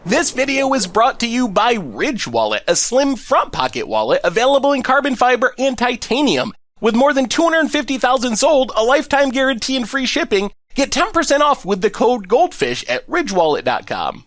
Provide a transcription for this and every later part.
This video is brought to you by Ridge Wallet, a slim front pocket wallet available in carbon fiber and titanium. With more than 250,000 sold, a lifetime guarantee and free shipping, get 10% off with the code GOLDFISH at ridgewallet.com.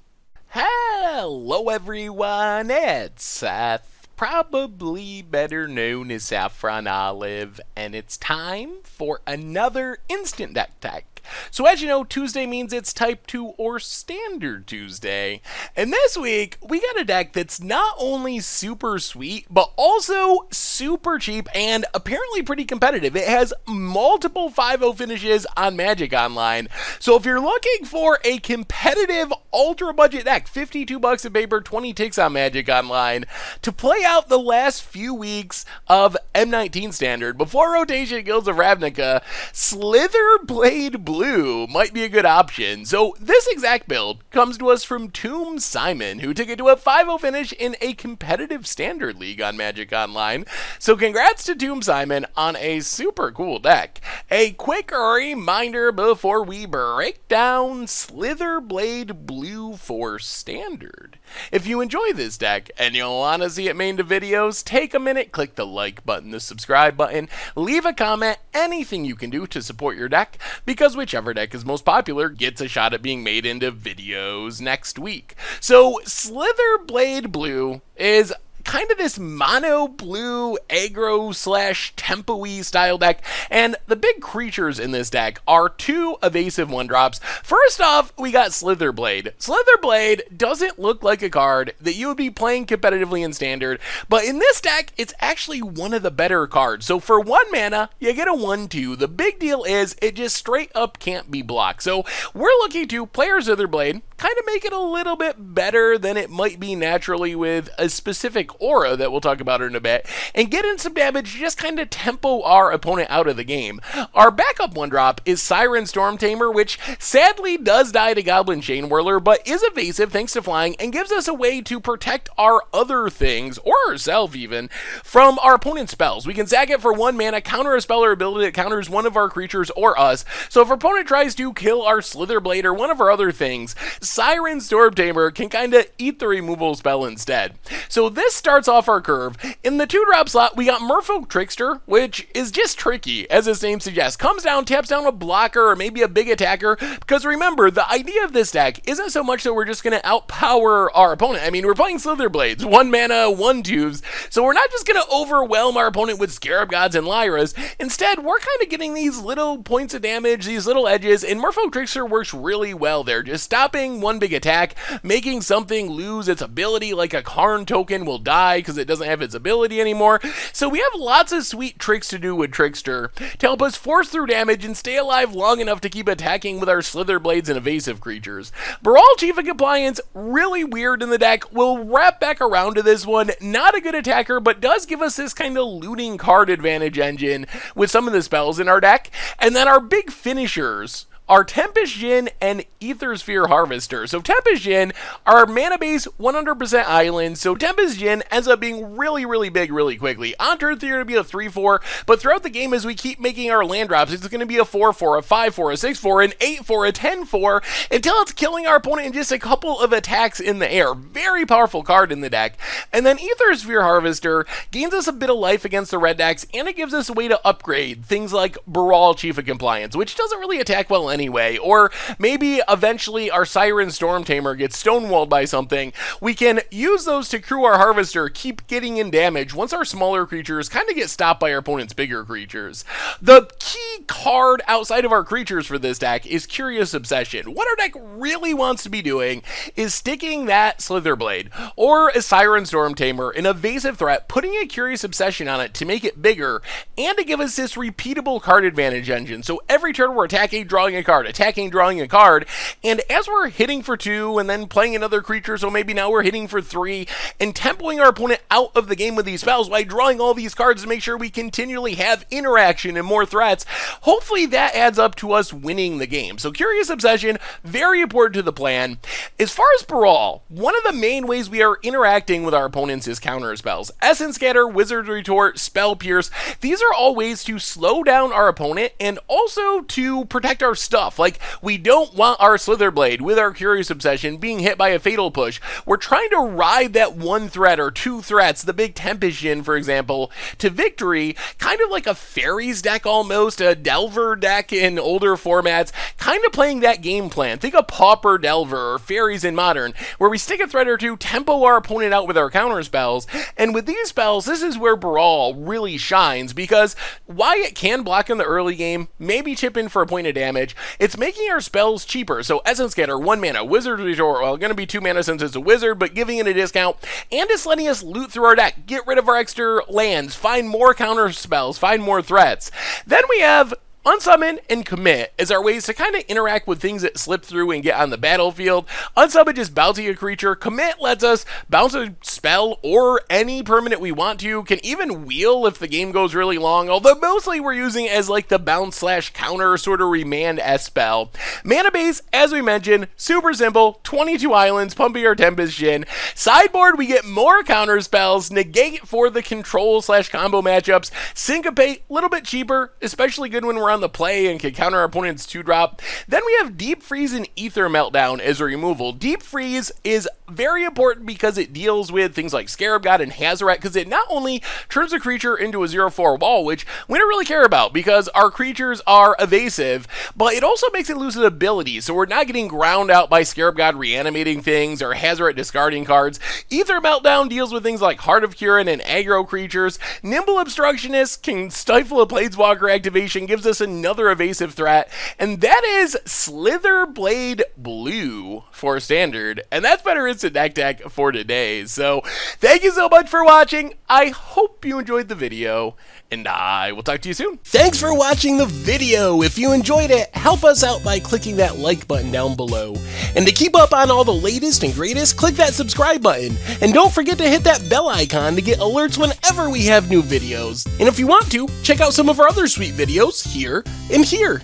Hello everyone, it's Seth, probably better known as Saffron Olive, and it's time for another Instant Deck Tech. So as you know, Tuesday means it's Type 2 or Standard Tuesday. And this week, we got a deck that's not only super sweet, but also super cheap and apparently pretty competitive. It has multiple 5-0 finishes on Magic Online. So if you're looking for a competitive ultra budget deck, $52 a paper, 20 ticks on Magic Online, to play out the last few weeks of M19 Standard before rotation Guilds of Ravnica, Slither Blade Blue might be a good option. So this exact build comes to us from Tomb Simon, who took it to a 5-0 finish in a competitive Standard League on Magic Online. So congrats to Tomb Simon on a super cool deck. A quick reminder before we break down Slither Blade Blue for Standard. If you enjoy this deck and you'll want to see it made into videos, take a minute, click the like button, the subscribe button, leave a comment, anything you can do to support your deck, because whichever deck is most popular gets a shot at being made into videos next week. So Slither Blade Blue is kind of this mono blue aggro slash tempo-y style deck, and the big creatures in this deck are two evasive 1-drops. First off, we got Slither Blade. Slither Blade doesn't look like a card that you would be playing competitively in Standard, but in this deck, it's actually one of the better cards. So for 1 mana, you get a 1/2. The big deal is it just straight up can't be blocked. So we're looking to play our Slither Blade, kind of make it a little bit better than it might be naturally with a specific aura that we'll talk about in a bit, and get in some damage, just kind of tempo our opponent out of the game. Our backup 1-drop is Siren Storm Tamer, which sadly does die to Goblin Chain Whirler, but is evasive thanks to flying, and gives us a way to protect our other things, or ourselves even, from our opponent's spells. We can sack it for 1 mana, counter a spell or ability that counters one of our creatures or us, so if our opponent tries to kill our Slither Blade or one of our other things, Siren Storm Tamer can kind of eat the removal spell instead. So this starts off our curve. In the 2-drop slot, we got Merfolk Trickster, which is just tricky, as its name suggests. Comes down, taps down a blocker or maybe a big attacker, because remember, the idea of this deck isn't so much that we're just going to outpower our opponent. I mean, we're playing Slither Blades, 1 mana, 1/2s, so we're not just going to overwhelm our opponent with Scarab Gods and Lyras. Instead, we're kind of getting these little points of damage, these little edges, and Merfolk Trickster works really well there, just stopping one big attack, making something lose its ability, like a Karn token will die because it doesn't have its ability anymore. So we have lots of sweet tricks to do with Trickster to help us force through damage and stay alive long enough to keep attacking with our Slither Blades and evasive creatures. Baral, Chief of Compliance, really weird in the deck. We'll wrap back around to this one. Not a good attacker, but does give us this kind of looting card advantage engine with some of the spells in our deck. And then our big finishers are Tempest Djinn and Aethersphere Harvester. So Tempest Djinn are mana base 100% island, so Tempest Djinn ends up being really, really big really quickly. On turn 3 it'll be a 3/4, but throughout the game as we keep making our land drops, it's going to be a 4/4, a 5/4, a 6/4, an 8/4, a 10/4, until it's killing our opponent in just a couple of attacks in the air. Very powerful card in the deck. And then Aethersphere Harvester gains us a bit of life against the red decks, and it gives us a way to upgrade things like Baral, Chief of Compliance, which doesn't really attack well anyway, or maybe eventually our Siren Storm Tamer gets stonewalled by something. We can use those to crew our Harvester, keep getting in damage once our smaller creatures kind of get stopped by our opponent's bigger creatures. The key card outside of our creatures for this deck is Curious Obsession. What our deck really wants to be doing is sticking that Slither Blade or a Siren Storm Tamer, an evasive threat, putting a Curious Obsession on it to make it bigger and to give us this repeatable card advantage engine. So every turn we're attacking, drawing a card, attacking, drawing a card, and as we're hitting for 2 and then playing another creature, so maybe now we're hitting for 3, and tempoing our opponent out of the game with these spells by drawing all these cards to make sure we continually have interaction and more threats, hopefully that adds up to us winning the game. So Curious Obsession, very important to the plan. As far as Baral, one of the main ways we are interacting with our opponents is counter spells. Essence Scatter, Wizard Retort, Spell Pierce, these are all ways to slow down our opponent and also to protect our stuff. Like, we don't want our Slither Blade with our Curious Obsession being hit by a Fatal Push. We're trying to ride that one threat or two threats, the big Tempest Djinn, for example, to victory, kind of like a Fairies deck almost, a Delver deck in older formats, kind of playing that game plan. Think of Pauper Delver or Fairies in Modern, where we stick a threat or two, tempo our opponent out with our counter spells, and with these spells, this is where Brawl really shines, because Wyatt can block in the early game, maybe chip in for a point of damage. It's making our spells cheaper, so Essence Scatter, 1 mana, Wizard Retort, well, going to be 2 mana since it's a wizard, but giving it a discount, and it's letting us loot through our deck, get rid of our extra lands, find more counter spells, find more threats. Then we have Unsummon and Commit as our ways to kind of interact with things that slip through and get on the battlefield. Unsummon just bouncing a creature. Commit lets us bounce a spell or any permanent we want to. Can even wheel if the game goes really long, although mostly we're using it as like the bounce / counter sort of remand-esque spell. Mana base, as we mentioned, super simple. 22 islands, pumping our Tempest Djinn. Sideboard, we get more counter spells. Negate for the control / combo matchups. Syncopate, a little bit cheaper, especially good when we're on the play and can counter our opponent's 2-drop. Then we have Deep Freeze and Ether Meltdown as a removal. Deep Freeze is very important because it deals with things like Scarab God and Hazoret, because it not only turns a creature into a 0/4 wall, which we don't really care about because our creatures are evasive, but it also makes it lose its ability, so we're not getting ground out by Scarab God reanimating things or Hazoret discarding cards. Ether Meltdown deals with things like Heart of Kirin and aggro creatures. Nimble Obstructionist can stifle a Planeswalker activation, gives us another evasive threat, and that is Slither Blade Blue for Standard, and that's better instant deck for today. So thank you so much for watching. I hope you enjoyed the video, and I will talk to you soon. Thanks for watching the video. If you enjoyed it, help us out by clicking that like button down below. And to keep up on all the latest and greatest, click that subscribe button. And don't forget to hit that bell icon to get alerts whenever we have new videos. And if you want to, check out some of our other sweet videos here and here.